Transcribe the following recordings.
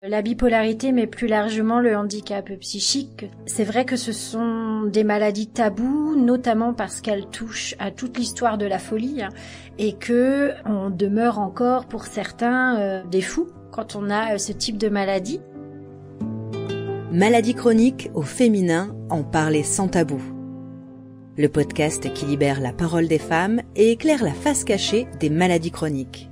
La bipolarité, mais plus largement le handicap psychique, c'est vrai que ce sont des maladies taboues, notamment parce qu'elles touchent à toute l'histoire de la folie et que on demeure encore pour certains des fous quand on a ce type de maladie. Maladie chronique au féminin, en parler sans tabou. Le podcast qui libère la parole des femmes et éclaire la face cachée des maladies chroniques.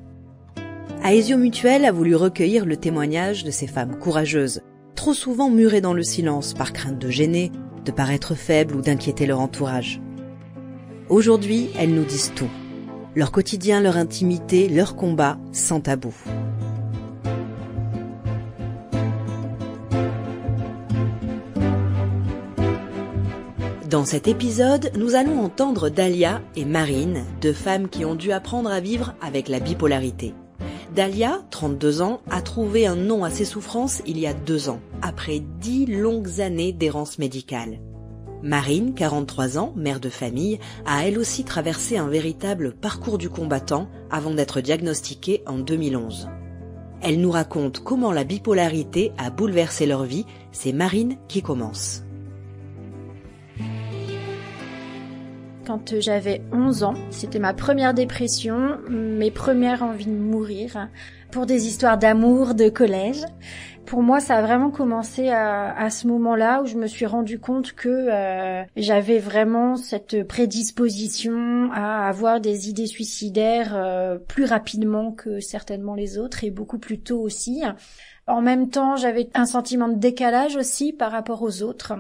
Aesio Mutuel a voulu recueillir le témoignage de ces femmes courageuses, trop souvent murées dans le silence par crainte de gêner, de paraître faibles ou d'inquiéter leur entourage. Aujourd'hui, elles nous disent tout. Leur quotidien, leur intimité, leur combat, sans tabou. Dans cet épisode, nous allons entendre Dalia et Marine, deux femmes qui ont dû apprendre à vivre avec la bipolarité. Dalia, 32 ans, a trouvé un nom à ses souffrances il y a 2 ans, après 10 longues années d'errance médicale. Marine, 43 ans, mère de famille, a elle aussi traversé un véritable parcours du combattant avant d'être diagnostiquée en 2011. Elle nous raconte comment la bipolarité a bouleversé leur vie. C'est Marine qui commence. Quand j'avais 11 ans, c'était ma première dépression, mes premières envies de mourir, pour des histoires d'amour, de collège. Pour moi, ça a vraiment commencé à ce moment-là où je me suis rendu compte que j'avais vraiment cette prédisposition à avoir des idées suicidaires plus rapidement que certainement les autres et beaucoup plus tôt aussi. En même temps, j'avais un sentiment de décalage aussi par rapport aux autres,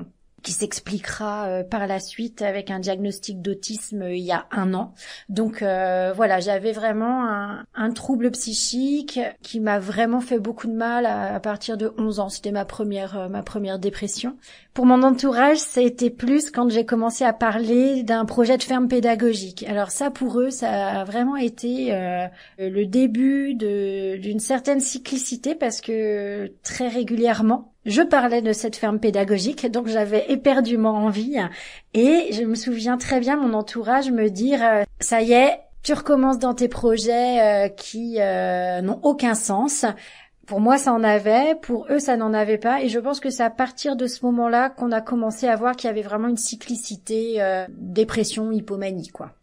qui s'expliquera par la suite avec un diagnostic d'autisme il y a 1 an. Donc voilà, j'avais vraiment un trouble psychique qui m'a vraiment fait beaucoup de mal à partir de 11 ans. C'était ma première dépression. Pour mon entourage, ça a été plus quand j'ai commencé à parler d'un projet de ferme pédagogique. Alors ça, pour eux, ça a vraiment été le début d'une certaine cyclicité parce que très régulièrement, je parlais de cette ferme pédagogique, donc j'avais éperdument envie. Et je me souviens très bien mon entourage me dire « Ça y est, tu recommences dans tes projets qui n'ont aucun sens ». Pour moi, ça en avait, pour eux, ça n'en avait pas. Et je pense que c'est à partir de ce moment-là qu'on a commencé à voir qu'il y avait vraiment une cyclicité, dépression, hypomanie, quoi.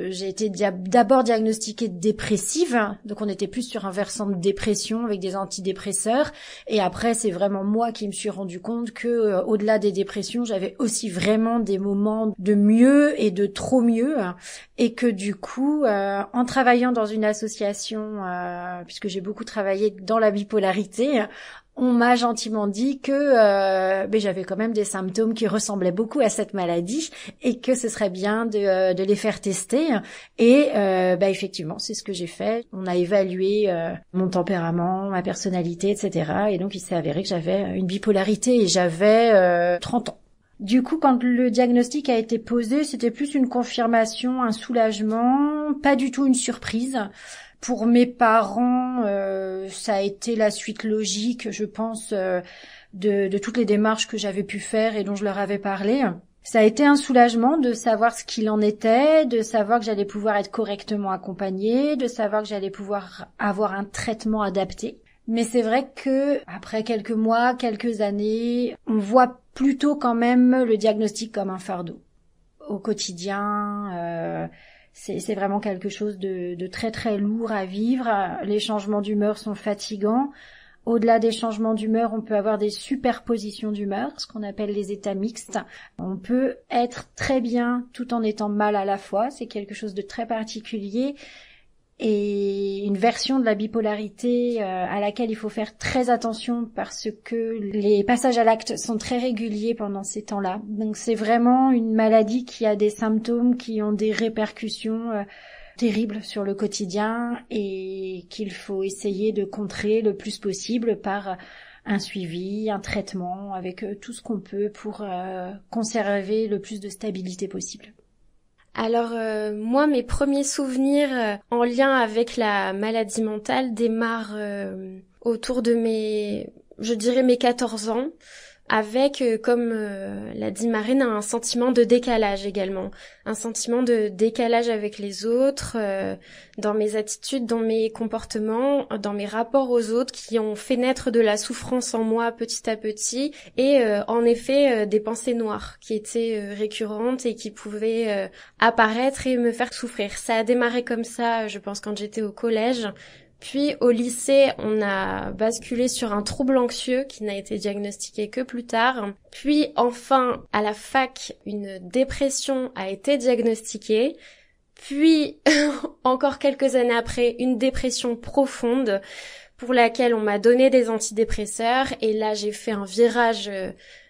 J'ai été d'abord diagnostiquée dépressive, donc on était plus sur un versant de dépression avec des antidépresseurs, et après c'est vraiment moi qui me suis rendu compte que au-delà des dépressions, j'avais aussi vraiment des moments de mieux et de trop mieux, et que du coup, en travaillant dans une association, puisque j'ai beaucoup travaillé dans la bipolarité, on m'a gentiment dit que j'avais quand même des symptômes qui ressemblaient beaucoup à cette maladie et que ce serait bien de les faire tester. Et effectivement, c'est ce que j'ai fait. On a évalué mon tempérament, ma personnalité, etc. Et donc, il s'est avéré que j'avais une bipolarité et j'avais 30 ans. Du coup, quand le diagnostic a été posé, c'était plus une confirmation, un soulagement, pas du tout une surprise. Pour mes parents, ça a été la suite logique, je pense, de toutes les démarches que j'avais pu faire et dont je leur avais parlé. Ça a été un soulagement de savoir ce qu'il en était, de savoir que j'allais pouvoir être correctement accompagnée, de savoir que j'allais pouvoir avoir un traitement adapté. Mais c'est vrai que après quelques mois, quelques années, on voit plutôt quand même le diagnostic comme un fardeau. Au quotidien, c'est vraiment quelque chose de très très lourd à vivre. Les changements d'humeur sont fatigants. Au-delà des changements d'humeur, on peut avoir des superpositions d'humeur, ce qu'on appelle les états mixtes. On peut être très bien tout en étant mal à la fois. C'est quelque chose de très particulier. Et une version de la bipolarité à laquelle il faut faire très attention parce que les passages à l'acte sont très réguliers pendant ces temps-là. Donc c'est vraiment une maladie qui a des symptômes qui ont des répercussions terribles sur le quotidien et qu'il faut essayer de contrer le plus possible par un suivi, un traitement, avec tout ce qu'on peut pour conserver le plus de stabilité possible. Alors moi, mes premiers souvenirs en lien avec la maladie mentale démarrent autour de mes 14 ans. avec, comme l'a dit Marine, un sentiment de décalage également. Un sentiment de décalage avec les autres, dans mes attitudes, dans mes comportements, dans mes rapports aux autres, qui ont fait naître de la souffrance en moi petit à petit, et en effet des pensées noires qui étaient récurrentes et qui pouvaient apparaître et me faire souffrir. Ça a démarré comme ça, je pense, quand j'étais au collège. Puis au lycée, on a basculé sur un trouble anxieux qui n'a été diagnostiqué que plus tard. Puis enfin, à la fac, une dépression a été diagnostiquée. Puis, encore quelques années après, une dépression profonde pour laquelle on m'a donné des antidépresseurs. Et là, j'ai fait un virage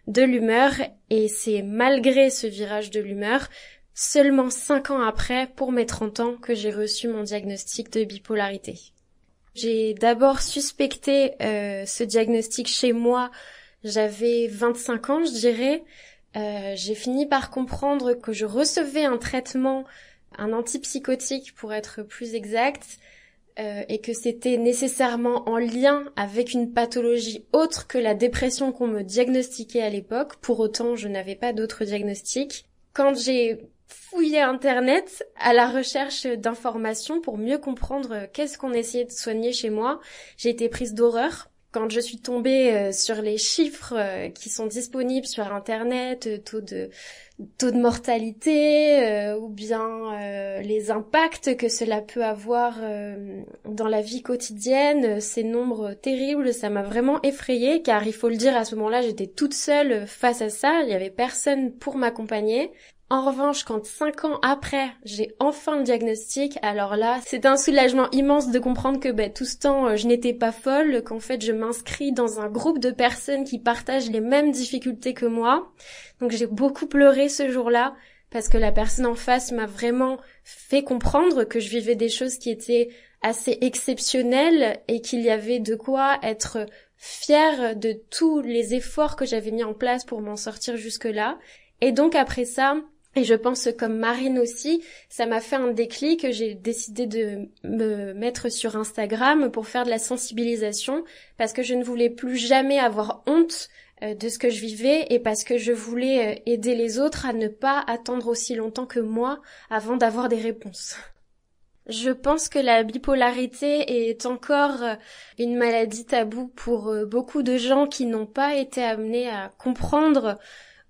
de l'humeur. Et c'est malgré ce virage de l'humeur, seulement 5 ans après, pour mes 30 ans, que j'ai reçu mon diagnostic de bipolarité. J'ai d'abord suspecté ce diagnostic chez moi, j'avais 25 ans je dirais. J'ai fini par comprendre que je recevais un traitement, un antipsychotique pour être plus exact, et que c'était nécessairement en lien avec une pathologie autre que la dépression qu'on me diagnostiquait à l'époque. Pour autant, je n'avais pas d'autre diagnostic. Quand j'ai fouillé Internet à la recherche d'informations pour mieux comprendre qu'est-ce qu'on essayait de soigner chez moi, j'ai été prise d'horreur. Quand je suis tombée sur les chiffres qui sont disponibles sur Internet, taux de mortalité, ou bien les impacts que cela peut avoir dans la vie quotidienne, ces nombres terribles, ça m'a vraiment effrayée, car il faut le dire, à ce moment-là, j'étais toute seule face à ça, il y avait personne pour m'accompagner. En revanche, quand 5 ans après, j'ai enfin le diagnostic, alors là, c'est un soulagement immense de comprendre que tout ce temps, je n'étais pas folle, qu'en fait, je m'inscris dans un groupe de personnes qui partagent les mêmes difficultés que moi. Donc j'ai beaucoup pleuré ce jour-là, parce que la personne en face m'a vraiment fait comprendre que je vivais des choses qui étaient assez exceptionnelles et qu'il y avait de quoi être fière de tous les efforts que j'avais mis en place pour m'en sortir jusque-là. Et donc après ça, et je pense comme Marine aussi, ça m'a fait un déclic, j'ai décidé de me mettre sur Instagram pour faire de la sensibilisation, parce que je ne voulais plus jamais avoir honte de ce que je vivais, et parce que je voulais aider les autres à ne pas attendre aussi longtemps que moi avant d'avoir des réponses. Je pense que la bipolarité est encore une maladie taboue pour beaucoup de gens qui n'ont pas été amenés à comprendre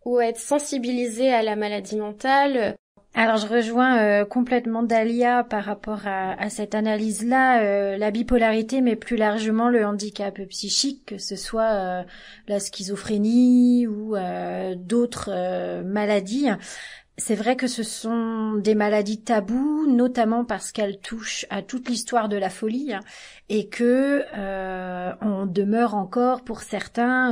ou à être sensibilisés à la maladie mentale. Alors je rejoins complètement Dalia par rapport à cette analyse-là, la bipolarité, mais plus largement le handicap psychique, que ce soit la schizophrénie ou d'autres maladies. C'est vrai que ce sont des maladies taboues, notamment parce qu'elles touchent à toute l'histoire de la folie, et que on demeure encore pour certains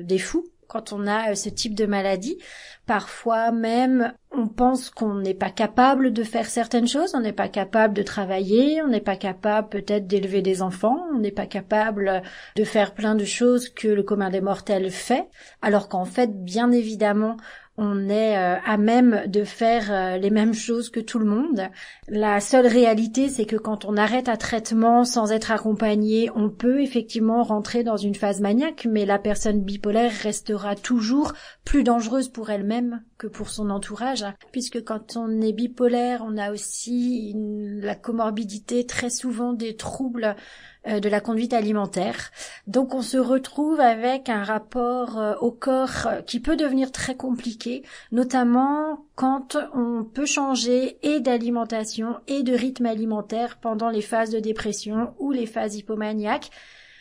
des fous quand on a ce type de maladie. Parfois même, on pense qu'on n'est pas capable de faire certaines choses, on n'est pas capable de travailler, on n'est pas capable peut-être d'élever des enfants, on n'est pas capable de faire plein de choses que le commun des mortels fait, alors qu'en fait, bien évidemment, on est à même de faire les mêmes choses que tout le monde. La seule réalité, c'est que quand on arrête un traitement sans être accompagné, on peut effectivement rentrer dans une phase maniaque, mais la personne bipolaire restera toujours plus dangereuse pour elle-même que pour son entourage, puisque quand on est bipolaire, on a aussi la comorbidité, très souvent des troubles de la conduite alimentaire. Donc on se retrouve avec un rapport au corps qui peut devenir très compliqué, notamment quand on peut changer et d'alimentation et de rythme alimentaire pendant les phases de dépression ou les phases hypomaniaques.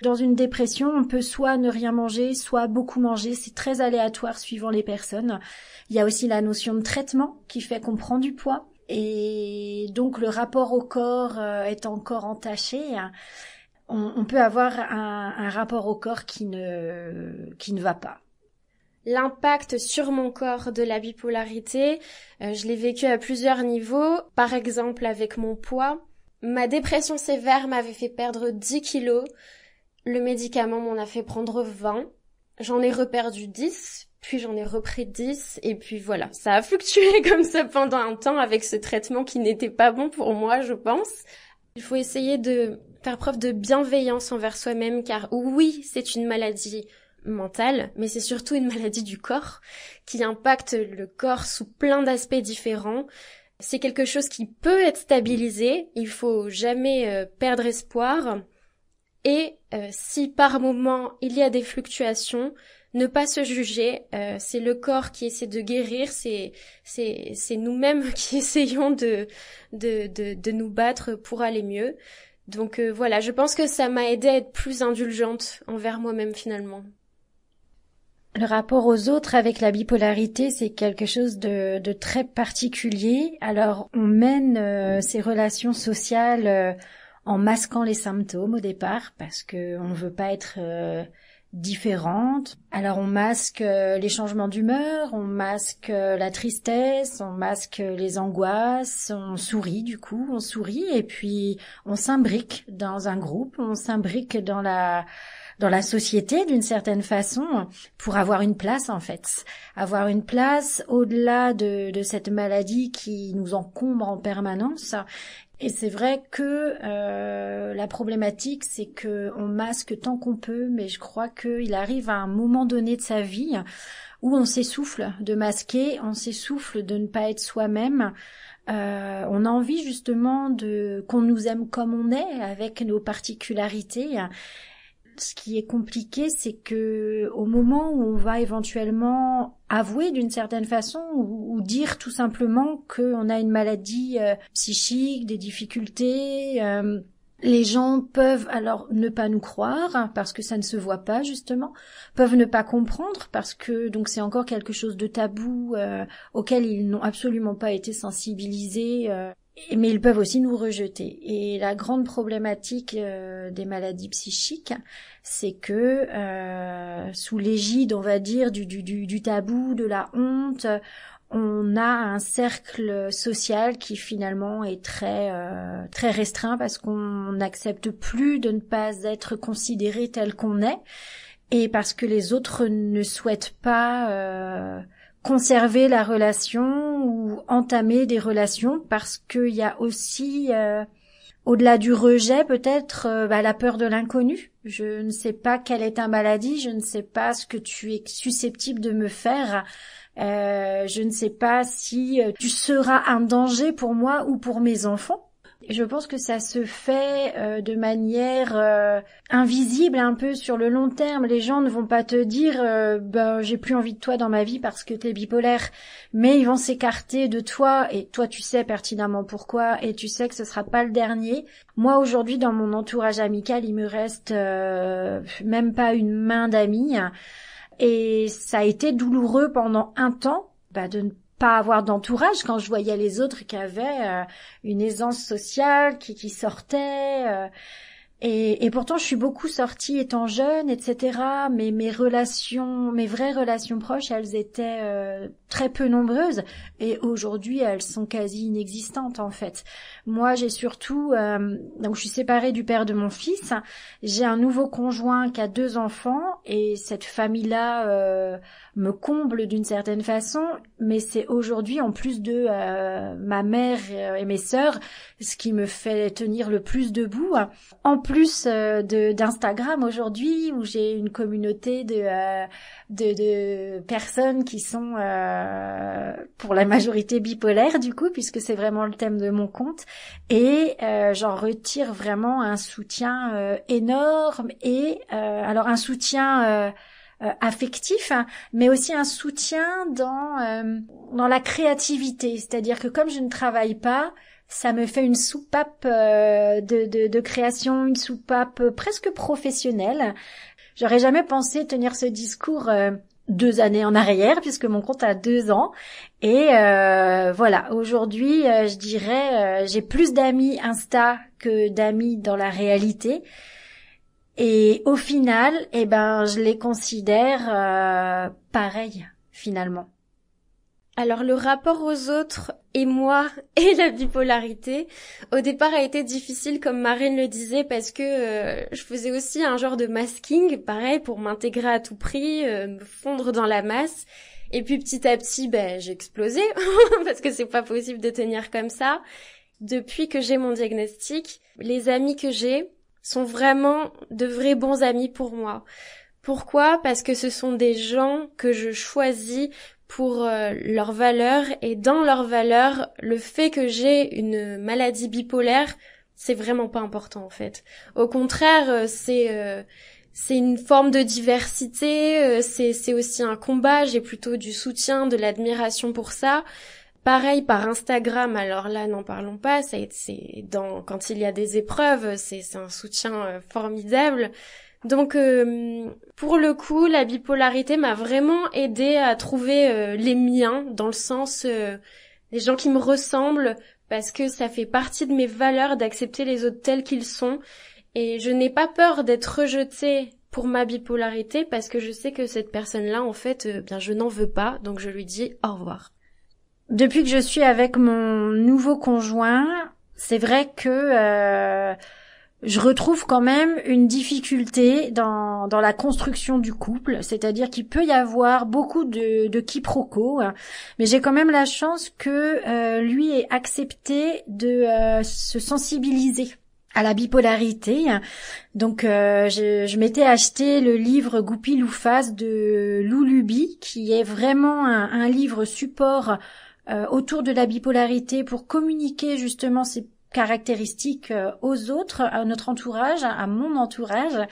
Dans une dépression, on peut soit ne rien manger, soit beaucoup manger. C'est très aléatoire suivant les personnes. Il y a aussi la notion de traitement qui fait qu'on prend du poids. Et donc le rapport au corps est encore entaché. On peut avoir un rapport au corps qui ne va pas. L'impact sur mon corps de la bipolarité, je l'ai vécu à plusieurs niveaux. Par exemple, avec mon poids. Ma dépression sévère m'avait fait perdre 10 kilos. Le médicament m'en a fait prendre 20. J'en ai reperdu 10, puis j'en ai repris 10, et puis voilà. Ça a fluctué comme ça pendant un temps avec ce traitement qui n'était pas bon pour moi, je pense. Il faut essayer de faire preuve de bienveillance envers soi-même, car oui, c'est une maladie mentale, mais c'est surtout une maladie du corps qui impacte le corps sous plein d'aspects différents. C'est quelque chose qui peut être stabilisé, il faut jamais perdre espoir. Et si par moment il y a des fluctuations, ne pas se juger, c'est le corps qui essaie de guérir, c'est nous-mêmes qui essayons de nous battre pour aller mieux. Donc voilà, je pense que ça m'a aidé à être plus indulgente envers moi-même finalement. Le rapport aux autres avec la bipolarité, c'est quelque chose de très particulier. Alors, on mène ces relations sociales en masquant les symptômes au départ, parce que on veut pas être différente. Alors, on masque les changements d'humeur, on masque la tristesse, on masque les angoisses, on sourit et puis on s'imbrique dans un groupe, on s'imbrique dans la société d'une certaine façon pour avoir une place en fait. Avoir une place au-delà de cette maladie qui nous encombre en permanence. Et c'est vrai que la problématique, c'est que on masque tant qu'on peut, mais je crois qu'il arrive à un moment donné de sa vie où on s'essouffle de masquer, on s'essouffle de ne pas être soi-même. On a envie justement qu'on nous aime comme on est, avec nos particularités. Ce qui est compliqué, c'est que au moment où on va éventuellement avouer d'une certaine façon ou dire tout simplement qu'on a une maladie psychique, des difficultés, les gens peuvent alors ne pas nous croire parce que ça ne se voit pas justement, peuvent ne pas comprendre parce que donc c'est encore quelque chose de tabou auquel ils n'ont absolument pas été sensibilisés. Mais ils peuvent aussi nous rejeter. Et la grande problématique des maladies psychiques, c'est que sous l'égide, on va dire, du tabou, de la honte, on a un cercle social qui finalement est très restreint parce qu'on n'accepte plus de ne pas être considéré tel qu'on est et parce que les autres ne souhaitent pas conserver la relation ou entamer des relations parce qu'il y a aussi au-delà du rejet peut-être la peur de l'inconnu. Je ne sais pas quelle est ta maladie, je ne sais pas ce que tu es susceptible de me faire, je ne sais pas si tu seras un danger pour moi ou pour mes enfants. Je pense que ça se fait de manière invisible un peu sur le long terme. Les gens ne vont pas te dire j'ai plus envie de toi dans ma vie parce que t'es bipolaire, mais ils vont s'écarter de toi et toi tu sais pertinemment pourquoi et tu sais que ce sera pas le dernier. Moi aujourd'hui dans mon entourage amical, il me reste même pas une main d'amis et ça a été douloureux pendant un temps de ne pas avoir d'entourage quand je voyais les autres qui avaient une aisance sociale, qui sortaient. Et pourtant, je suis beaucoup sortie étant jeune, etc. Mais mes vraies relations proches, elles étaient très peu nombreuses. Et aujourd'hui, elles sont quasi inexistantes, en fait. Moi, j'ai surtout... donc, je suis séparée du père de mon fils. J'ai un nouveau conjoint qui a 2 enfants. Et cette famille-là me comble d'une certaine façon. Mais c'est aujourd'hui, en plus de ma mère et mes sœurs, ce qui me fait tenir le plus debout. En plus d'Instagram aujourd'hui où j'ai une communauté de personnes qui sont pour la majorité bipolaires du coup puisque c'est vraiment le thème de mon compte et j'en retire vraiment un soutien énorme et alors un soutien affectif, hein, mais aussi un soutien dans la créativité, c'est-à-dire que comme je ne travaille pas, ça me fait une soupape de création, une soupape presque professionnelle. J'aurais jamais pensé tenir ce discours 2 années en arrière, puisque mon compte a 2 ans. Et voilà, aujourd'hui, je dirais, j'ai plus d'amis Insta que d'amis dans la réalité. Et au final, je les considère pareils, finalement. Alors le rapport aux autres et moi et la bipolarité, au départ a été difficile comme Marine le disait parce que je faisais aussi un genre de masking, pareil pour m'intégrer à tout prix, me fondre dans la masse. Et puis petit à petit, j'ai explosé parce que c'est pas possible de tenir comme ça. Depuis que j'ai mon diagnostic, les amis que j'ai sont vraiment de vrais bons amis pour moi. Pourquoi ? Parce que ce sont des gens que je choisis pour leurs valeurs, et dans leurs valeurs, le fait que j'ai une maladie bipolaire, c'est vraiment pas important en fait. Au contraire, c'est une forme de diversité, c'est aussi un combat, j'ai plutôt du soutien, de l'admiration pour ça. Pareil par Instagram, alors là n'en parlons pas, quand il y a des épreuves, c'est un soutien formidable. Donc pour le coup, la bipolarité m'a vraiment aidée à trouver les miens, dans le sens les gens qui me ressemblent, parce que ça fait partie de mes valeurs d'accepter les autres tels qu'ils sont, et je n'ai pas peur d'être rejetée pour ma bipolarité, parce que je sais que cette personne-là, en fait, bien je n'en veux pas, donc je lui dis au revoir. Depuis que je suis avec mon nouveau conjoint, c'est vrai que je retrouve quand même une difficulté dans la construction du couple, c'est-à-dire qu'il peut y avoir beaucoup de quiproquos, mais j'ai quand même la chance que lui ait accepté de se sensibiliser à la bipolarité. Donc je m'étais acheté le livre Goupil ou Face de Lou Luby, qui est vraiment un livre support autour de la bipolarité pour communiquer justement ces caractéristiques aux autres, à notre entourage, à mon entourage.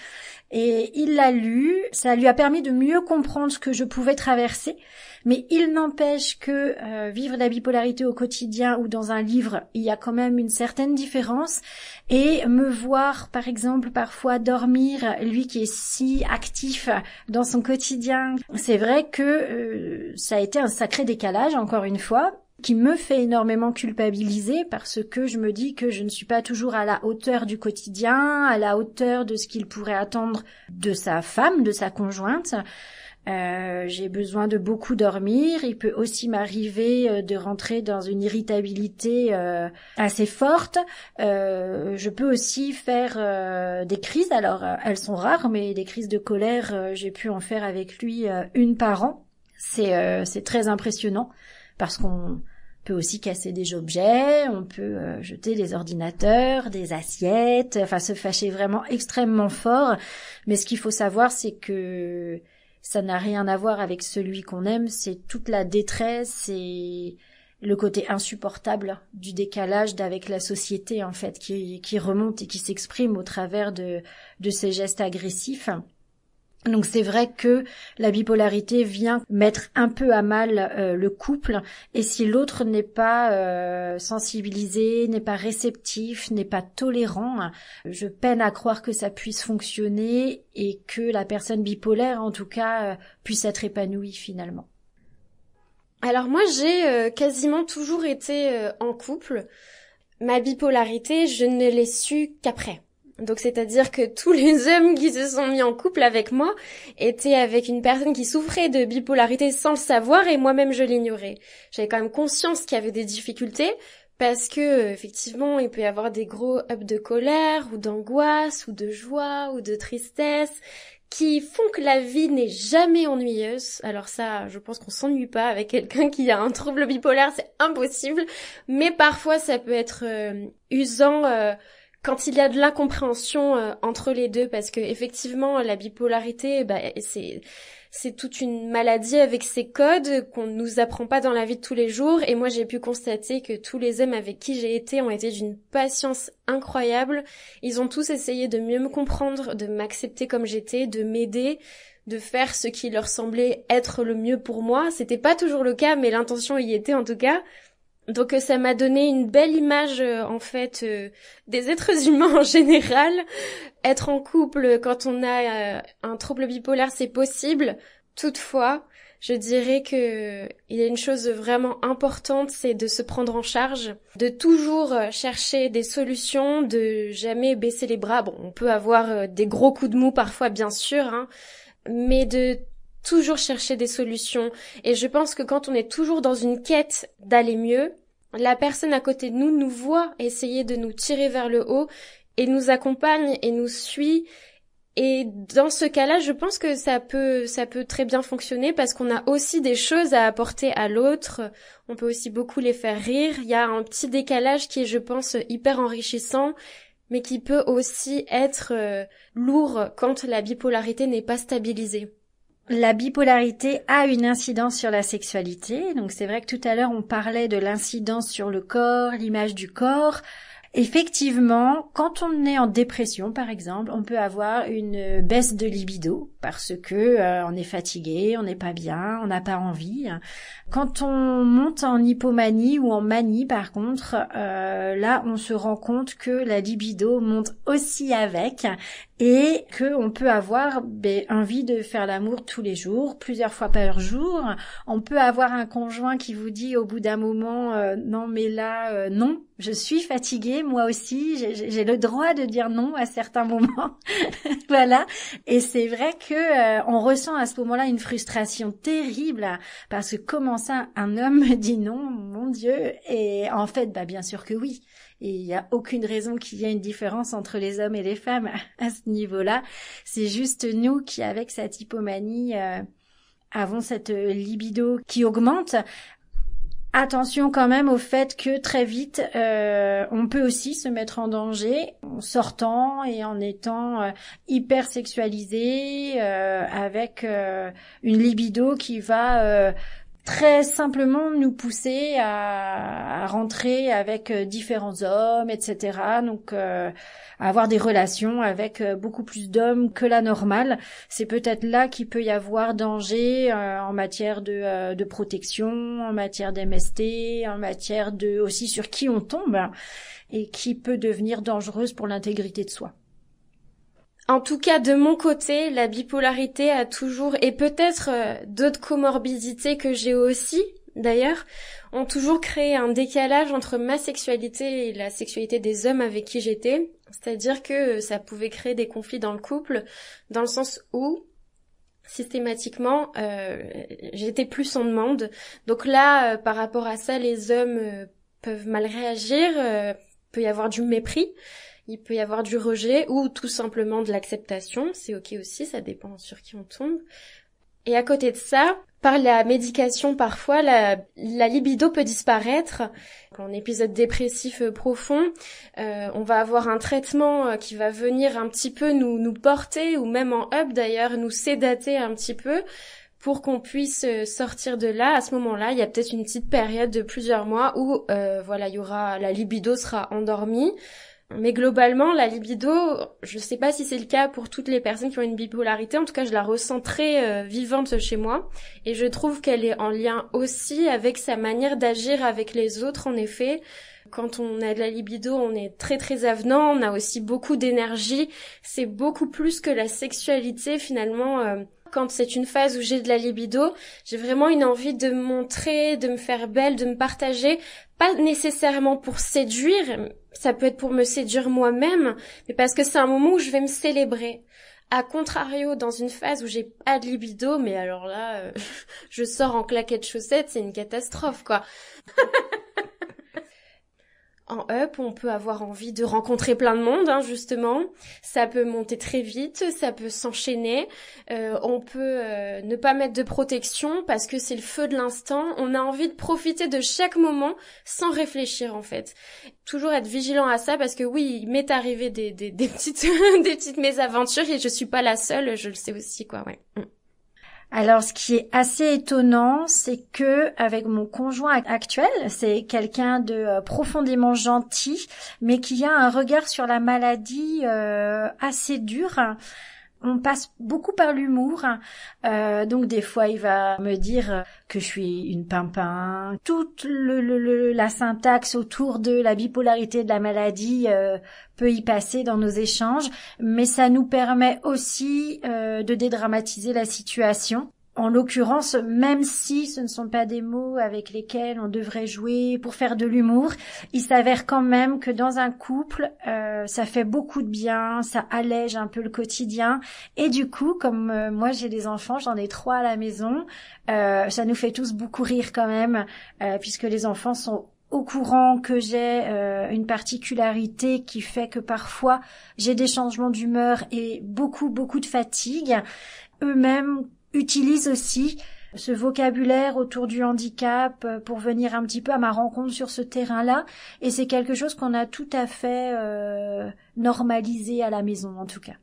Et il l'a lu, ça lui a permis de mieux comprendre ce que je pouvais traverser. Mais il n'empêche que vivre la bipolarité au quotidien ou dans un livre, il y a quand même une certaine différence. Et me voir, par exemple, parfois dormir, lui qui est si actif dans son quotidien, c'est vrai que ça a été un sacré décalage, encore une fois, qui me fait énormément culpabiliser, parce que je me dis que je ne suis pas toujours à la hauteur du quotidien, à la hauteur de ce qu'il pourrait attendre de sa femme, de sa conjointe. J'ai besoin de beaucoup dormir. Il peut aussi m'arriver de rentrer dans une irritabilité assez forte. Je peux aussi faire des crises. Alors, elles sont rares, mais des crises de colère, j'ai pu en faire avec lui une par an. C'est très impressionnant, parce qu'on peut aussi casser des objets, on peut jeter des ordinateurs, des assiettes, enfin se fâcher vraiment extrêmement fort. Mais ce qu'il faut savoir, c'est que ça n'a rien à voir avec celui qu'on aime, c'est toute la détresse et le côté insupportable du décalage avec la société, en fait, qui remonte et qui s'exprime au travers de ces gestes agressifs. Donc c'est vrai que la bipolarité vient mettre un peu à mal le couple, et si l'autre n'est pas sensibilisé, n'est pas réceptif, n'est pas tolérant, je peine à croire que ça puisse fonctionner et que la personne bipolaire en tout cas puisse être épanouie finalement. Alors moi j'ai quasiment toujours été en couple. Ma bipolarité, je ne l'ai su qu'après. Donc c'est-à-dire que tous les hommes qui se sont mis en couple avec moi étaient avec une personne qui souffrait de bipolarité sans le savoir, et moi-même je l'ignorais. J'avais quand même conscience qu'il y avait des difficultés, parce que effectivement il peut y avoir des gros ups de colère ou d'angoisse ou de joie ou de tristesse qui font que la vie n'est jamais ennuyeuse. Alors ça, je pense qu'on s'ennuie pas avec quelqu'un qui a un trouble bipolaire, c'est impossible, mais parfois ça peut être usant quand il y a de l'incompréhension entre les deux, parce que effectivement la bipolarité, c'est toute une maladie avec ses codes qu'on nous apprend pas dans la vie de tous les jours. Et moi j'ai pu constater que tous les hommes avec qui j'ai été ont été d'une patience incroyable. Ils ont tous essayé de mieux me comprendre, de m'accepter comme j'étais, de m'aider, de faire ce qui leur semblait être le mieux pour moi. C'était pas toujours le cas, mais l'intention y était en tout cas. Donc ça m'a donné une belle image en fait des êtres humains en général. Être en couple quand on a un trouble bipolaire, c'est possible. Toutefois, je dirais que il y a une chose vraiment importante, c'est de se prendre en charge, de toujours chercher des solutions, de jamais baisser les bras. Bon, on peut avoir des gros coups de mou parfois, bien sûr, hein, mais de toujours chercher des solutions. Et je pense que quand on est toujours dans une quête d'aller mieux, la personne à côté de nous nous voit essayer de nous tirer vers le haut et nous accompagne et nous suit. Et dans ce cas-là, je pense que ça peut très bien fonctionner, parce qu'on a aussi des choses à apporter à l'autre. On peut aussi beaucoup les faire rire. Il y a un petit décalage qui est, je pense, hyper enrichissant. mais qui peut aussi être lourd quand la bipolarité n'est pas stabilisée. La bipolarité a une incidence sur la sexualité. Donc c'est vrai que tout à l'heure on parlait de l'incidence sur le corps, l'image du corps. Effectivement, quand on est en dépression, par exemple, on peut avoir une baisse de libido parce que on est fatigué, on n'est pas bien, on n'a pas envie. Quand on monte en hypomanie ou en manie, par contre, là, on se rend compte que la libido monte aussi avec et que on peut avoir envie de faire l'amour tous les jours, plusieurs fois par jour. On peut avoir un conjoint qui vous dit au bout d'un moment non, mais là, non. Je suis fatiguée, moi aussi, j'ai le droit de dire non à certains moments. Voilà. Et c'est vrai que on ressent à ce moment-là une frustration terrible parce que comment ça un homme me dit non, mon Dieu. Et en fait, bien sûr que oui. Et il n'y a aucune raison qu'il y ait une différence entre les hommes et les femmes à ce niveau-là. C'est juste nous qui, avec cette hypomanie, avons cette libido qui augmente. Attention quand même au fait que très vite, on peut aussi se mettre en danger en sortant et en étant hyper sexualisé, avec une libido qui va très simplement nous pousser à rentrer avec différents hommes, etc. Donc avoir des relations avec beaucoup plus d'hommes que la normale. C'est peut-être là qu'il peut y avoir danger en matière de protection, en matière d'MST, en matière de aussi sur qui on tombe et qui peut devenir dangereuse pour l'intégrité de soi. En tout cas, de mon côté, la bipolarité a toujours, et peut-être d'autres comorbidités que j'ai aussi, d'ailleurs, ont toujours créé un décalage entre ma sexualité et la sexualité des hommes avec qui j'étais. C'est-à-dire que ça pouvait créer des conflits dans le couple, dans le sens où, systématiquement, j'étais plus en demande. Donc là, par rapport à ça, les hommes peuvent mal réagir, peut y avoir du mépris. Il peut y avoir du rejet ou tout simplement de l'acceptation. C'est ok aussi, ça dépend sur qui on tombe. Et à côté de ça, par la médication, parfois, la libido peut disparaître. En épisode dépressif profond, on va avoir un traitement qui va venir un petit peu nous porter, ou même en up d'ailleurs, nous sédater un petit peu, pour qu'on puisse sortir de là. À ce moment-là, il y a peut-être une petite période de plusieurs mois où la libido sera endormie. Mais globalement, la libido, je sais pas si c'est le cas pour toutes les personnes qui ont une bipolarité, en tout cas je la ressens très vivante chez moi, et je trouve qu'elle est en lien aussi avec sa manière d'agir avec les autres. En effet, quand on a de la libido, on est très très avenant, on a aussi beaucoup d'énergie, c'est beaucoup plus que la sexualité finalement. Quand c'est une phase où j'ai de la libido, j'ai vraiment une envie de me montrer, de me faire belle, de me partager, pas nécessairement pour séduire, ça peut être pour me séduire moi-même, mais parce que c'est un moment où je vais me célébrer. A contrario, dans une phase où j'ai pas de libido, mais alors là, je sors en claquettes chaussettes, c'est une catastrophe, quoi. En up, on peut avoir envie de rencontrer plein de monde, justement. Ça peut monter très vite, ça peut s'enchaîner. On peut ne pas mettre de protection parce que c'est le feu de l'instant. On a envie de profiter de chaque moment sans réfléchir, en fait. Toujours être vigilant à ça parce que oui, il m'est arrivé des petites des petites mésaventures et je suis pas la seule, je le sais aussi, quoi, ouais. Alors, ce qui est assez étonnant, c'est que avec mon conjoint actuel, c'est quelqu'un de profondément gentil, mais qui a un regard sur la maladie assez dur. On passe beaucoup par l'humour, donc des fois il va me dire que je suis une pimpin. Toute la syntaxe autour de la bipolarité de la maladie peut y passer dans nos échanges, mais ça nous permet aussi de dédramatiser la situation. En l'occurrence, même si ce ne sont pas des mots avec lesquels on devrait jouer pour faire de l'humour, il s'avère quand même que dans un couple, ça fait beaucoup de bien, ça allège un peu le quotidien. Et du coup, comme moi j'ai des enfants, j'en ai 3 à la maison, ça nous fait tous beaucoup rire quand même, puisque les enfants sont au courant que j'ai une particularité qui fait que parfois j'ai des changements d'humeur et beaucoup de fatigue. Eux-mêmes utilisent aussi ce vocabulaire autour du handicap pour venir un petit peu à ma rencontre sur ce terrain-là. Et c'est quelque chose qu'on a tout à fait normalisé à la maison, en tout cas.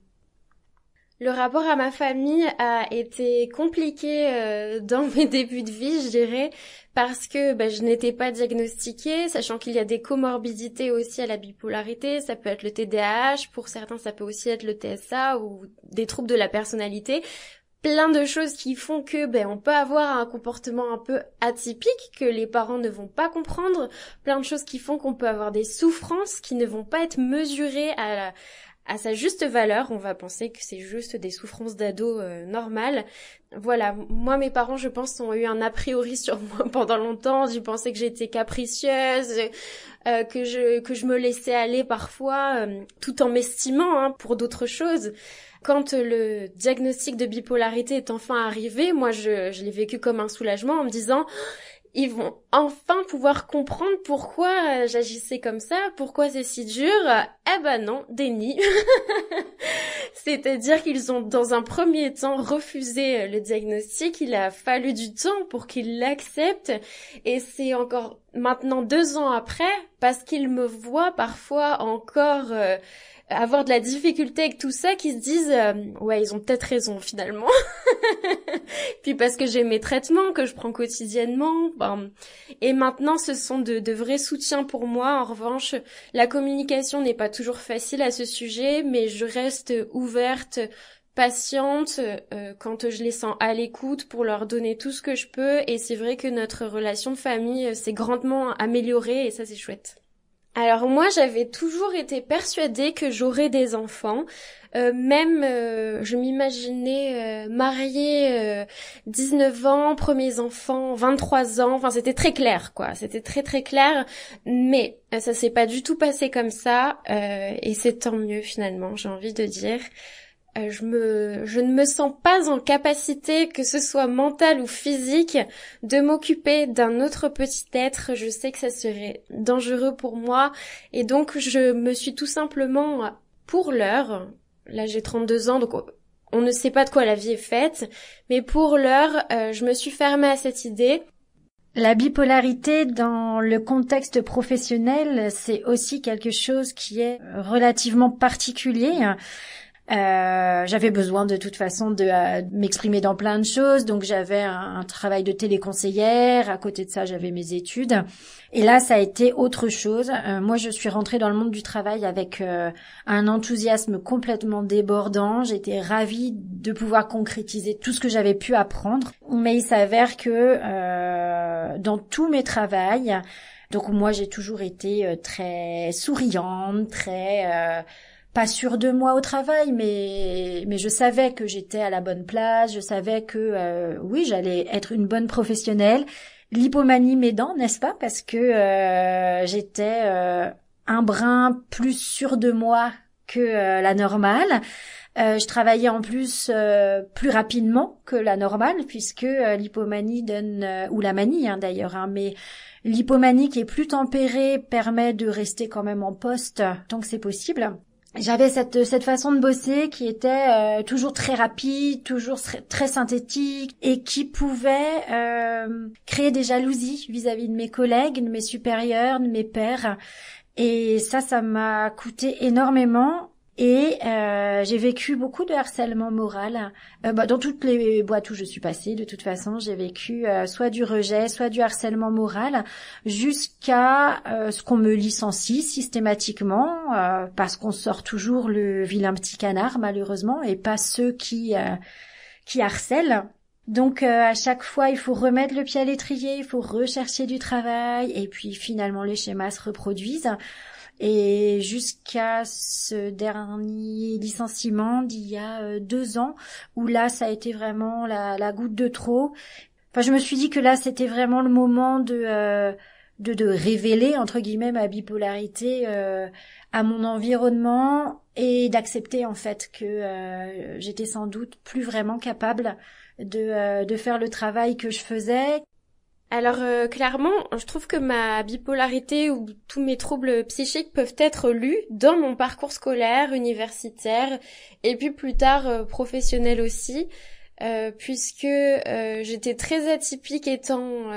Le rapport à ma famille a été compliqué dans mes débuts de vie, je dirais, parce que je n'étais pas diagnostiquée, sachant qu'il y a des comorbidités aussi à la bipolarité. Ça peut être le TDAH, pour certains ça peut aussi être le TSA ou des troubles de la personnalité. Plein de choses qui font que on peut avoir un comportement un peu atypique que les parents ne vont pas comprendre. Plein de choses qui font qu'on peut avoir des souffrances qui ne vont pas être mesurées à sa juste valeur. On va penser que c'est juste des souffrances d'ado normales. Voilà, moi mes parents je pense ont eu un a priori sur moi pendant longtemps. Ils pensaient que j'étais capricieuse, que je me laissais aller parfois, tout en m'estimant pour d'autres choses. Quand le diagnostic de bipolarité est enfin arrivé, moi je l'ai vécu comme un soulagement en me disant ils vont enfin pouvoir comprendre pourquoi j'agissais comme ça, pourquoi c'est si dur. Eh ben non, déni. C'est-à-dire qu'ils ont dans un premier temps refusé le diagnostic, il a fallu du temps pour qu'ils l'acceptent et c'est encore maintenant 2 ans après, parce qu'ils me voient parfois encore avoir de la difficulté avec tout ça, qu'ils se disent ouais ils ont peut-être raison finalement. Puis parce que j'ai mes traitements que je prends quotidiennement, et maintenant ce sont de vrais soutiens pour moi. En revanche, la communication n'est pas toujours facile à ce sujet, mais je reste ouverte, patiente quand je les sens à l'écoute pour leur donner tout ce que je peux, et c'est vrai que notre relation de famille s'est grandement améliorée et ça c'est chouette. Alors moi j'avais toujours été persuadée que j'aurais des enfants, je m'imaginais mariée 19 ans, premiers enfants, 23 ans, enfin c'était très clair quoi, c'était très très clair, mais ça s'est pas du tout passé comme ça, et c'est tant mieux finalement, j'ai envie de dire. Je ne me sens pas en capacité, que ce soit mentale ou physique, de m'occuper d'un autre petit être. Je sais que ça serait dangereux pour moi. Et donc, je me suis tout simplement, pour l'heure, là j'ai 32 ans, donc on ne sait pas de quoi la vie est faite, mais pour l'heure, je me suis fermée à cette idée. La bipolarité dans le contexte professionnel, c'est aussi quelque chose qui est relativement particulier. J'avais besoin de toute façon de m'exprimer dans plein de choses, donc j'avais un travail de téléconseillère, à côté de ça j'avais mes études, et là ça a été autre chose. Moi je suis rentrée dans le monde du travail avec un enthousiasme complètement débordant, j'étais ravie de pouvoir concrétiser tout ce que j'avais pu apprendre, mais il s'avère que dans tous mes travails, donc moi j'ai toujours été très souriante, très pas sûre de moi au travail, mais je savais que j'étais à la bonne place, je savais que oui, j'allais être une bonne professionnelle. L'hypomanie m'aidant, n'est-ce pas? Parce que j'étais un brin plus sûre de moi que la normale. Je travaillais en plus plus rapidement que la normale, puisque l'hypomanie donne, ou la manie d'ailleurs, mais l'hypomanie qui est plus tempérée permet de rester quand même en poste tant que c'est possible. J'avais cette façon de bosser qui était toujours très rapide, toujours très synthétique, et qui pouvait créer des jalousies vis-à-vis de mes collègues, de mes supérieurs, de mes pairs. Et ça m'a coûté énormément. Et j'ai vécu beaucoup de harcèlement moral. Dans toutes les boîtes où je suis passée, de toute façon, j'ai vécu soit du rejet, soit du harcèlement moral, jusqu'à ce qu'on me licencie systématiquement, parce qu'on sort toujours le vilain petit canard, malheureusement, et pas ceux qui harcèlent. Donc à chaque fois, il faut remettre le pied à l'étrier, il faut rechercher du travail, et puis finalement les schémas se reproduisent. Et jusqu'à ce dernier licenciement d'il y a 2 ans, où là ça a été vraiment la goutte de trop. Enfin, je me suis dit que là c'était vraiment le moment de révéler entre guillemets ma bipolarité à mon environnement, et d'accepter en fait que j'étais sans doute plus vraiment capable de faire le travail que je faisais. Alors clairement, je trouve que ma bipolarité ou tous mes troubles psychiques peuvent être lus dans mon parcours scolaire, universitaire, et puis plus tard professionnel aussi. puisque j'étais très atypique étant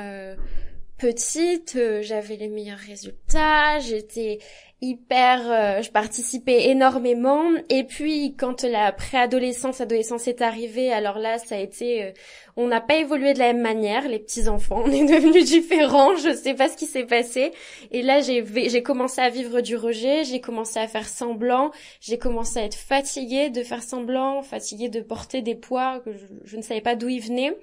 petite, j'avais les meilleurs résultats, j'étais je participais énormément, et puis quand la adolescence est arrivée, alors là ça a été on n'a pas évolué de la même manière, les petits enfants, on est devenus différents, je sais pas ce qui s'est passé, et là j'ai commencé à vivre du rejet, j'ai commencé à faire semblant, j'ai commencé à être fatiguée de faire semblant, fatiguée de porter des poids que je ne savais pas d'où ils venaient,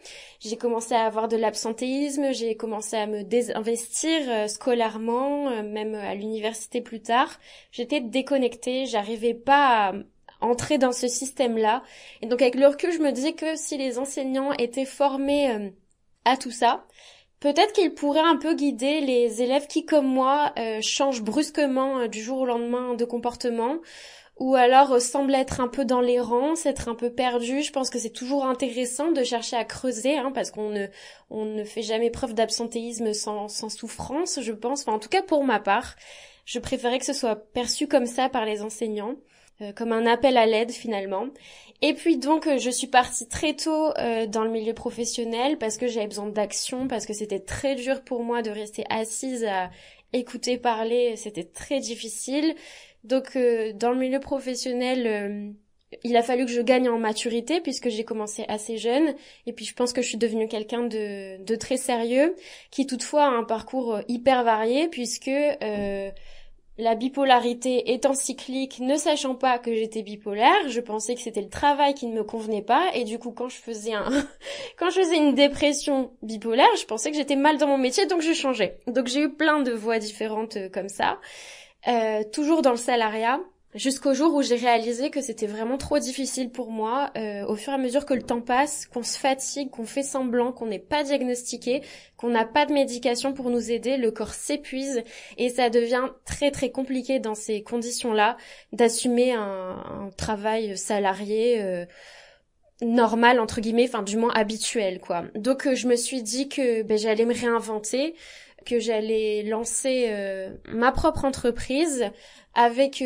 j'ai commencé à avoir de l'absentéisme, j'ai commencé à me désinvestir scolairement, même à l'université plus tard, j'étais déconnectée, j'arrivais pas à entrer dans ce système-là. Et donc avec le recul, je me disais que si les enseignants étaient formés à tout ça, peut-être qu'ils pourraient un peu guider les élèves qui, comme moi, changent brusquement du jour au lendemain de comportement, ou alors semblent être un peu dans l'errance, être un peu perdus. Je pense que c'est toujours intéressant de chercher à creuser, parce qu'on ne fait jamais preuve d'absentéisme sans souffrance, je pense. Enfin, en tout cas, pour ma part, je préférais que ce soit perçu comme ça par les enseignants. Comme un appel à l'aide finalement. Et puis donc je suis partie très tôt dans le milieu professionnel parce que j'avais besoin d'action, parce que c'était très dur pour moi de rester assise à écouter parler, c'était très difficile. Donc dans le milieu professionnel, il a fallu que je gagne en maturité puisque j'ai commencé assez jeune, et puis je pense que je suis devenue quelqu'un de très sérieux, qui toutefois a un parcours hyper varié puisque la bipolarité étant cyclique, ne sachant pas que j'étais bipolaire, je pensais que c'était le travail qui ne me convenait pas, et du coup quand je faisais une dépression bipolaire, je pensais que j'étais mal dans mon métier, donc je changeais. Donc j'ai eu plein de voies différentes comme ça, toujours dans le salariat, jusqu'au jour où j'ai réalisé que c'était vraiment trop difficile pour moi, au fur et à mesure que le temps passe, qu'on se fatigue, qu'on fait semblant, qu'on n'est pas diagnostiqué, qu'on n'a pas de médication pour nous aider, le corps s'épuise et ça devient très très compliqué dans ces conditions-là d'assumer un travail salarié normal entre guillemets, enfin du moins habituel quoi. Donc je me suis dit que j'allais me réinventer, que j'allais lancer ma propre entreprise avec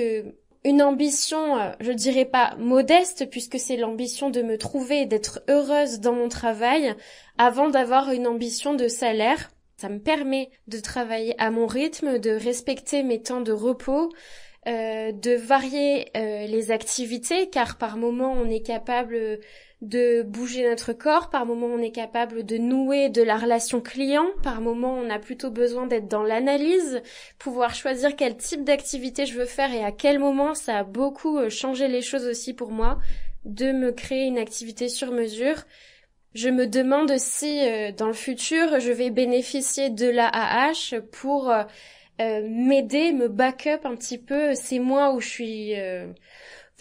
une ambition, je dirais pas modeste, puisque c'est l'ambition de me trouver et d'être heureuse dans mon travail, avant d'avoir une ambition de salaire. Ça me permet de travailler à mon rythme, de respecter mes temps de repos, de varier les activités, car par moment on est capable de bouger notre corps, par moment on est capable de nouer de la relation client, par moment on a plutôt besoin d'être dans l'analyse, pouvoir choisir quel type d'activité je veux faire et à quel moment. Ça a beaucoup changé les choses aussi pour moi, de me créer une activité sur mesure. Je me demande si dans le futur je vais bénéficier de l'AAH pour m'aider, me back-up un petit peu ces mois où je suis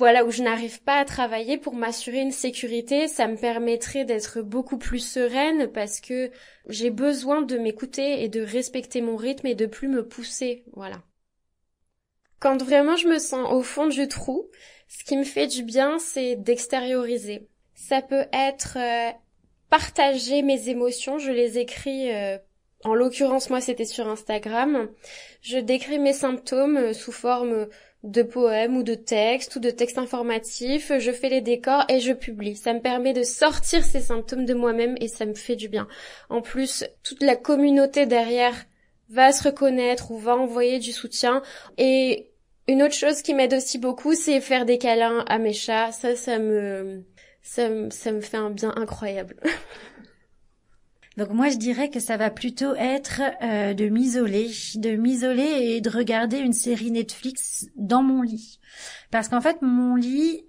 où je n'arrive pas à travailler, pour m'assurer une sécurité. Ça me permettrait d'être beaucoup plus sereine parce que j'ai besoin de m'écouter et de respecter mon rythme et de plus me pousser, voilà. Quand vraiment je me sens au fond du trou, ce qui me fait du bien, c'est d'extérioriser. Ça peut être partager mes émotions, je les écris, en l'occurrence moi c'était sur Instagram, je décris mes symptômes sous forme de poèmes ou de textes informatifs, je fais les décors et je publie. Ça me permet de sortir ces symptômes de moi-même et ça me fait du bien. En plus, toute la communauté derrière va se reconnaître ou va envoyer du soutien. Et une autre chose qui m'aide aussi beaucoup, c'est faire des câlins à mes chats. Ça me fait un bien incroyable. Donc moi je dirais que ça va plutôt être de m'isoler et de regarder une série Netflix dans mon lit, parce qu'en fait mon lit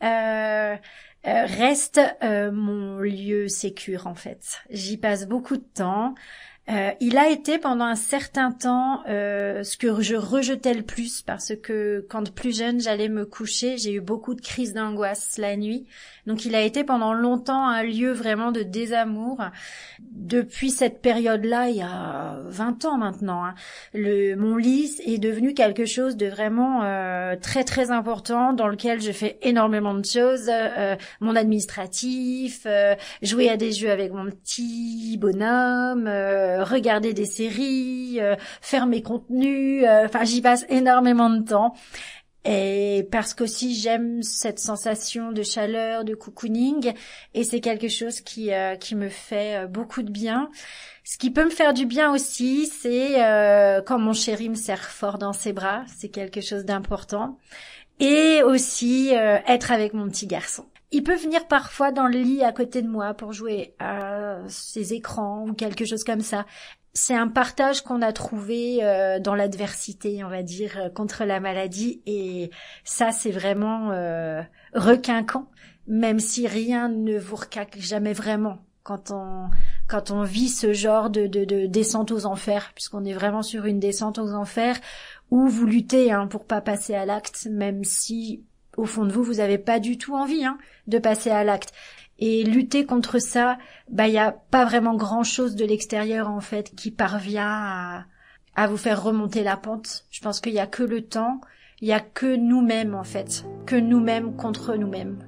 reste mon lieu sécure en fait. J'y passe beaucoup de temps. Il a été pendant un certain temps ce que je rejetais le plus, parce que quand plus jeune j'allais me coucher, j'ai eu beaucoup de crises d'angoisse la nuit. Donc il a été pendant longtemps un lieu vraiment de désamour. Depuis cette période-là, il y a 20 ans maintenant, mon lit est devenu quelque chose de vraiment très très important, dans lequel je fais énormément de choses, mon administratif, jouer à des jeux avec mon petit bonhomme, regarder des séries, faire mes contenus, j'y passe énormément de temps. Et parce qu'aussi j'aime cette sensation de chaleur, de cocooning, et c'est quelque chose qui me fait beaucoup de bien. Ce qui peut me faire du bien aussi, c'est quand mon chéri me serre fort dans ses bras, c'est quelque chose d'important. Et aussi être avec mon petit garçon. Il peut venir parfois dans le lit à côté de moi pour jouer à ses écrans ou quelque chose comme ça. C'est un partage qu'on a trouvé dans l'adversité, on va dire, contre la maladie. Et ça, c'est vraiment requinquant, même si rien ne vous requinque jamais vraiment quand on vit ce genre de descente aux enfers, puisqu'on est vraiment sur une descente aux enfers où vous luttez pour pas passer à l'acte, même si au fond de vous, vous avez pas du tout envie de passer à l'acte. Et lutter contre ça, y a pas vraiment grand chose de l'extérieur en fait qui parvient à vous faire remonter la pente. Je pense qu'il y a que le temps, il y a que nous-mêmes en fait, que nous-mêmes contre nous-mêmes.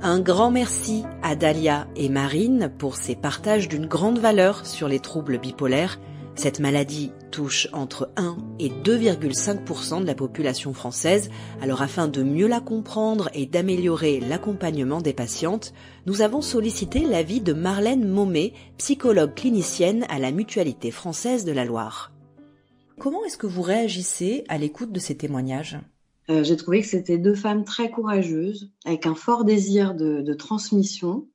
Un grand merci à Dalia et Marine pour ces partages d'une grande valeur sur les troubles bipolaires. Cette maladie touche entre 1 et 2,5% de la population française. Alors afin de mieux la comprendre et d'améliorer l'accompagnement des patientes, nous avons sollicité l'avis de Marlène Maumet, psychologue clinicienne à la Mutualité française de la Loire. Comment est-ce que vous réagissez à l'écoute de ces témoignages ? J'ai trouvé que c'était 2 femmes très courageuses, avec un fort désir de transmission,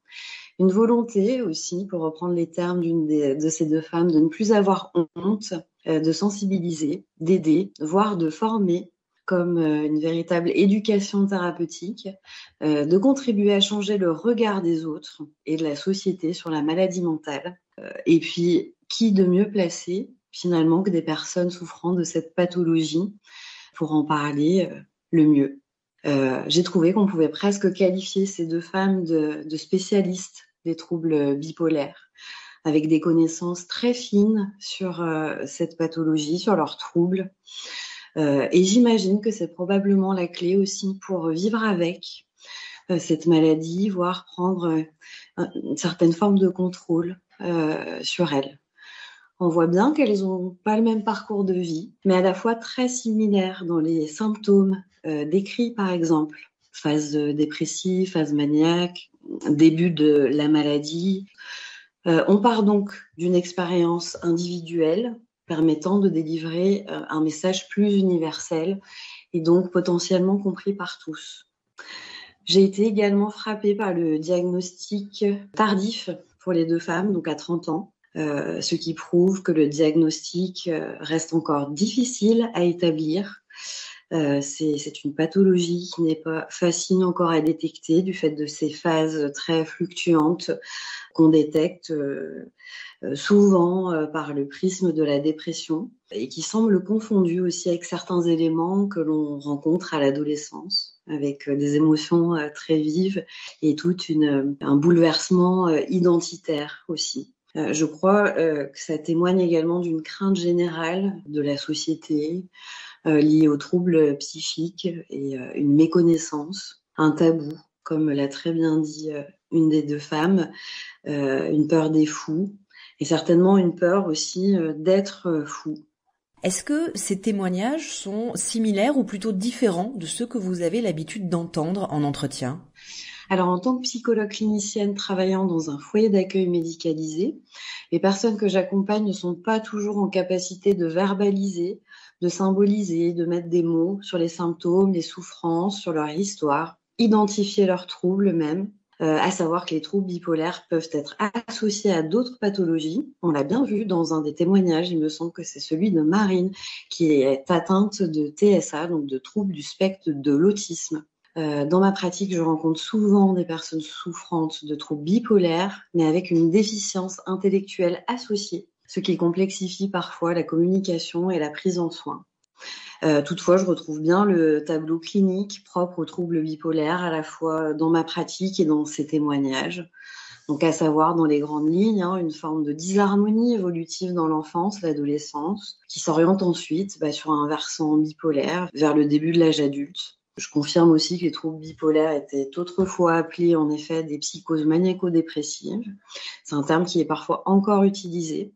une volonté aussi, pour reprendre les termes de ces 2 femmes, de ne plus avoir honte, de sensibiliser, d'aider, voire de former, comme une véritable éducation thérapeutique, de contribuer à changer le regard des autres et de la société sur la maladie mentale. Et puis, qui de mieux placé, finalement, que des personnes souffrant de cette pathologie pour en parler le mieux. J'ai trouvé qu'on pouvait presque qualifier ces 2 femmes de spécialistes des troubles bipolaires, avec des connaissances très fines sur cette pathologie, sur leurs troubles. Et j'imagine que c'est probablement la clé aussi pour vivre avec cette maladie, voire prendre une certaine forme de contrôle sur elle. On voit bien qu'elles n'ont pas le même parcours de vie, mais à la fois très similaires dans les symptômes décrits, par exemple. Phase dépressive, phase maniaque, début de la maladie. On part donc d'une expérience individuelle permettant de délivrer un message plus universel et donc potentiellement compris par tous. J'ai été également frappée par le diagnostic tardif pour les 2 femmes, donc à 30 ans. Ce qui prouve que le diagnostic reste encore difficile à établir. C'est une pathologie qui n'est pas facile encore à détecter du fait de ces phases très fluctuantes qu'on détecte souvent par le prisme de la dépression et qui semble confondue aussi avec certains éléments que l'on rencontre à l'adolescence, avec des émotions très vives et tout un bouleversement identitaire aussi. Je crois que ça témoigne également d'une crainte générale de la société liée aux troubles psychiques et une méconnaissance, un tabou, comme l'a très bien dit une des 2 femmes, une peur des fous et certainement une peur aussi d'être fou. Est-ce que ces témoignages sont similaires ou plutôt différents de ceux que vous avez l'habitude d'entendre en entretien ? Alors, en tant que psychologue clinicienne travaillant dans un foyer d'accueil médicalisé, les personnes que j'accompagne ne sont pas toujours en capacité de verbaliser, de symboliser, de mettre des mots sur les symptômes, les souffrances, sur leur histoire, identifier leurs troubles même, à savoir que les troubles bipolaires peuvent être associés à d'autres pathologies. On l'a bien vu dans un des témoignages, il me semble que c'est celui de Marine, qui est atteinte de TSA, donc de troubles du spectre de l'autisme. Dans ma pratique, je rencontre souvent des personnes souffrantes de troubles bipolaires, mais avec une déficience intellectuelle associée, ce qui complexifie parfois la communication et la prise en soin. Toutefois, je retrouve bien le tableau clinique propre aux troubles bipolaires, à la fois dans ma pratique et dans ces témoignages. Donc, à savoir, dans les grandes lignes, une forme de disharmonie évolutive dans l'enfance, l'adolescence, qui s'oriente ensuite sur un versant bipolaire vers le début de l'âge adulte. Je confirme aussi que les troubles bipolaires étaient autrefois appelés en effet des psychoses maniaco-dépressives. C'est un terme qui est parfois encore utilisé.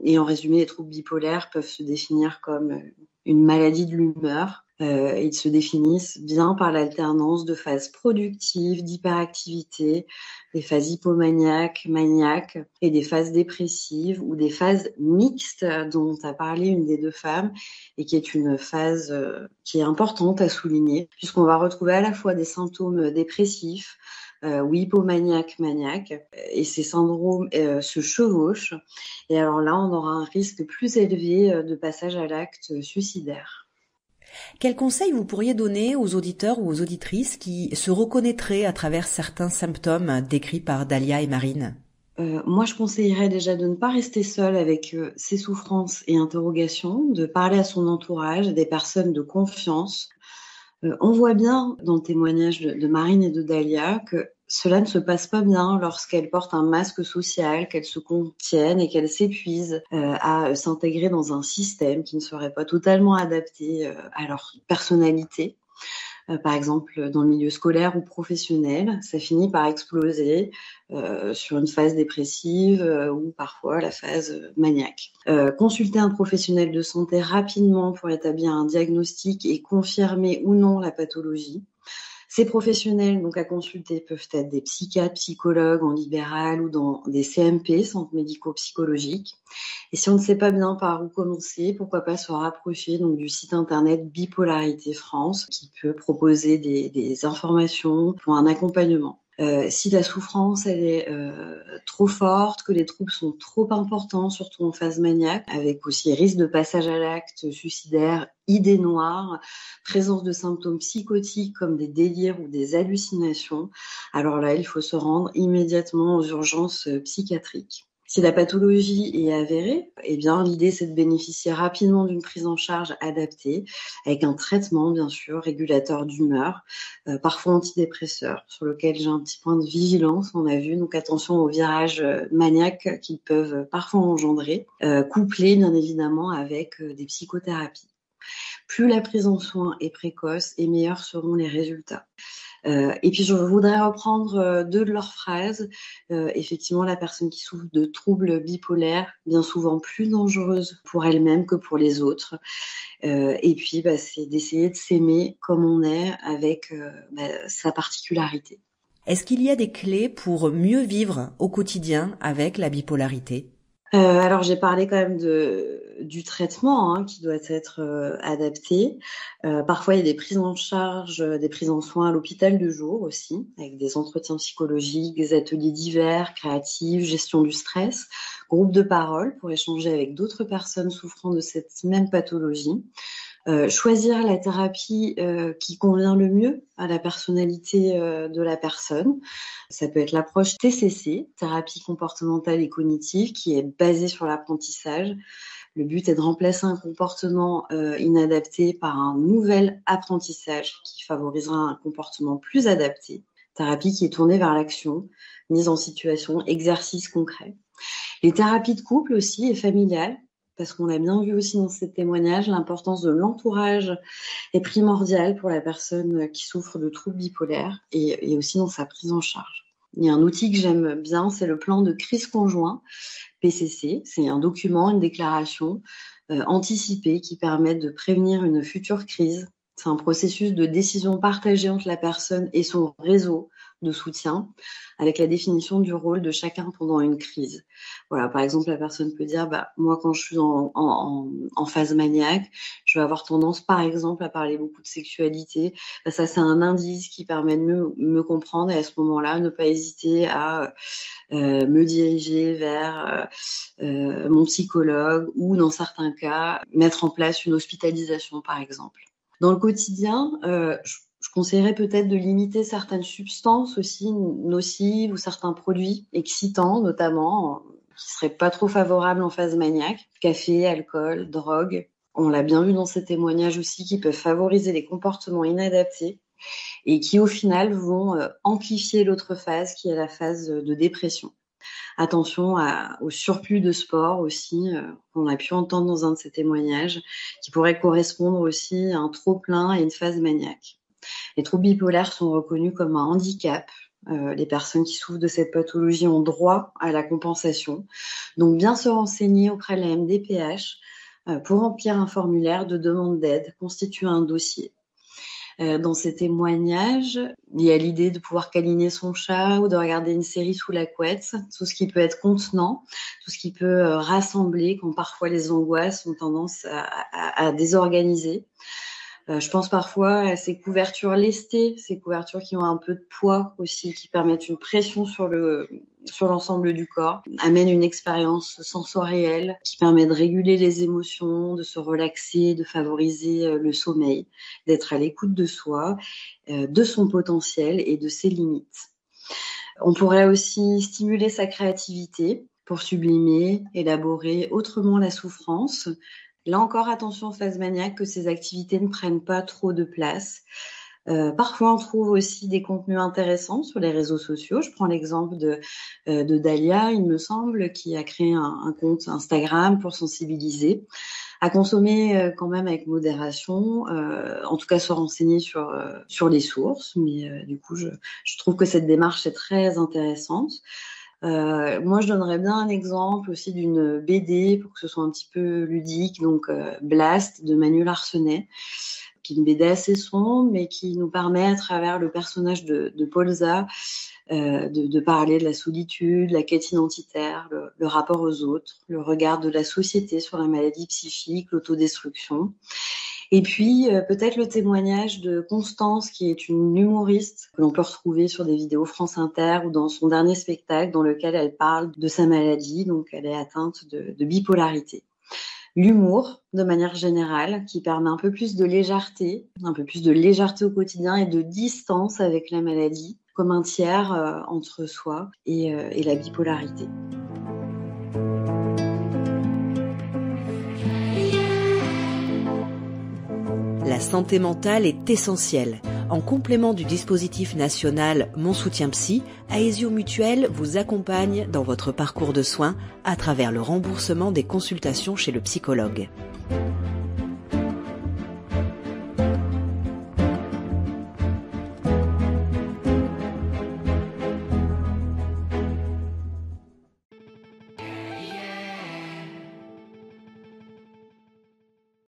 Et en résumé, les troubles bipolaires peuvent se définir comme une maladie de l'humeur. Ils se définissent bien par l'alternance de phases productives, d'hyperactivité, des phases hypomaniaques, maniaques et des phases dépressives ou des phases mixtes dont a parlé une des deux femmes et qui est une phase qui est importante à souligner puisqu'on va retrouver à la fois des symptômes dépressifs ou hypomaniaques, maniaques et ces syndromes se chevauchent et alors là on aura un risque plus élevé de passage à l'acte suicidaire. Quels conseils vous pourriez donner aux auditeurs ou aux auditrices qui se reconnaîtraient à travers certains symptômes décrits par Dalia et Marine ? Moi, je conseillerais déjà de ne pas rester seul avec ses souffrances et interrogations, de parler à son entourage, à des personnes de confiance. On voit bien dans le témoignage de Marine et de Dalia que cela ne se passe pas bien lorsqu'elles portent un masque social, qu'elles se contiennent et qu'elles s'épuisent à s'intégrer dans un système qui ne serait pas totalement adapté à leur personnalité. Par exemple, dans le milieu scolaire ou professionnel, ça finit par exploser sur une phase dépressive ou parfois la phase maniaque. Consulter un professionnel de santé rapidement pour établir un diagnostic et confirmer ou non la pathologie. Ces professionnels donc à consulter peuvent être des psychiatres, psychologues en libéral ou dans des CMP, centres médico-psychologiques. Et si on ne sait pas bien par où commencer, pourquoi pas se rapprocher donc du site internet Bipolarité France qui peut proposer des informations pour un accompagnement. Si la souffrance elle est trop forte, que les troubles sont trop importants, surtout en phase maniaque, avec aussi risque de passage à l'acte suicidaire, idées noires, présence de symptômes psychotiques comme des délires ou des hallucinations, alors là, il faut se rendre immédiatement aux urgences psychiatriques. Si la pathologie est avérée, eh bien, l'idée, c'est de bénéficier rapidement d'une prise en charge adaptée, avec un traitement, bien sûr, régulateur d'humeur, parfois antidépresseur, sur lequel j'ai un petit point de vigilance, on a vu, donc attention aux virages maniaques qu'ils peuvent parfois engendrer, couplés, bien évidemment, avec des psychothérapies. Plus la prise en soin est précoce et meilleurs seront les résultats. Et puis je voudrais reprendre deux de leurs phrases. Effectivement, la personne qui souffre de troubles bipolaires, bien souvent plus dangereuse pour elle-même que pour les autres. Et puis, c'est d'essayer de s'aimer comme on est avec sa particularité. Est-ce qu'il y a des clés pour mieux vivre au quotidien avec la bipolarité ? Alors j'ai parlé quand même du traitement qui doit être adapté. Parfois il y a des prises en charge, des prises en soins à l'hôpital de jour aussi, avec des entretiens psychologiques, des ateliers divers, créatifs, gestion du stress, groupe de parole pour échanger avec d'autres personnes souffrant de cette même pathologie. Choisir la thérapie qui convient le mieux à la personnalité de la personne. Ça peut être l'approche TCC, thérapie comportementale et cognitive, qui est basée sur l'apprentissage. Le but est de remplacer un comportement inadapté par un nouvel apprentissage qui favorisera un comportement plus adapté. Thérapie qui est tournée vers l'action, mise en situation, exercice concret. Les thérapies de couple aussi et familiales, parce qu'on a bien vu aussi dans ces témoignages, l'importance de l'entourage est primordiale pour la personne qui souffre de troubles bipolaires et aussi dans sa prise en charge. Il y a un outil que j'aime bien, c'est le plan de crise conjoint, PCC. C'est un document, une déclaration anticipée qui permet de prévenir une future crise. C'est un processus de décision partagée entre la personne et son réseau de soutien, avec la définition du rôle de chacun pendant une crise. Voilà, par exemple, la personne peut dire, moi, quand je suis en phase maniaque, je vais avoir tendance, par exemple, à parler beaucoup de sexualité. Ça, c'est un indice qui permet de me comprendre et à ce moment-là, ne pas hésiter à me diriger vers mon psychologue ou, dans certains cas, mettre en place une hospitalisation, par exemple. Dans le quotidien, je conseillerais peut-être de limiter certaines substances aussi nocives ou certains produits excitants, notamment, qui seraient pas trop favorables en phase maniaque. Café, alcool, drogue. On l'a bien vu dans ces témoignages aussi, qui peuvent favoriser les comportements inadaptés et qui, au final, vont amplifier l'autre phase, qui est la phase de dépression. Attention au surplus de sport aussi, qu'on a pu entendre dans un de ces témoignages, qui pourrait correspondre aussi à un trop-plein et une phase maniaque. Les troubles bipolaires sont reconnus comme un handicap Les personnes qui souffrent de cette pathologie ont droit à la compensation. Donc, bien se renseigner auprès de la MDPH pour remplir un formulaire de demande d'aide, constituer un dossier. Dans ces témoignages, il y a l'idée de pouvoir câliner son chat ou de regarder une série sous la couette, tout ce qui peut être contenant, tout ce qui peut rassembler quand parfois les angoisses ont tendance à désorganiser. Je pense parfois à ces couvertures lestées, ces couvertures qui ont un peu de poids aussi, qui permettent une pression sur l'ensemble du corps, amènent une expérience sensorielle qui permet de réguler les émotions, de se relaxer, de favoriser le sommeil, d'être à l'écoute de soi, de son potentiel et de ses limites. On pourrait aussi stimuler sa créativité pour sublimer, élaborer autrement la souffrance. Là encore, attention en phase maniaque que ces activités ne prennent pas trop de place. Parfois, on trouve aussi des contenus intéressants sur les réseaux sociaux. Je prends l'exemple de Dalia, il me semble, qui a créé un compte Instagram pour sensibiliser, à consommer quand même avec modération, en tout cas se renseigner sur les sources. Mais du coup, je trouve que cette démarche est très intéressante. Moi, je donnerais bien un exemple aussi d'une BD pour que ce soit un petit peu ludique, donc Blast de Manu Larsenet, qui est une BD assez sombre, mais qui nous permet à travers le personnage de Polza de parler de la solitude, la quête identitaire, le rapport aux autres, le regard de la société sur la maladie psychique, l'autodestruction. Et puis, peut-être le témoignage de Constance, qui est une humoriste que l'on peut retrouver sur des vidéos France Inter ou dans son dernier spectacle dans lequel elle parle de sa maladie. Donc, elle est atteinte de bipolarité. L'humour, de manière générale, qui permet un peu plus de légèreté au quotidien et de distance avec la maladie, comme un tiers entre soi et la bipolarité. La santé mentale est essentielle. En complément du dispositif national Mon Soutien Psy, Aesio Mutuelle vous accompagne dans votre parcours de soins à travers le remboursement des consultations chez le psychologue.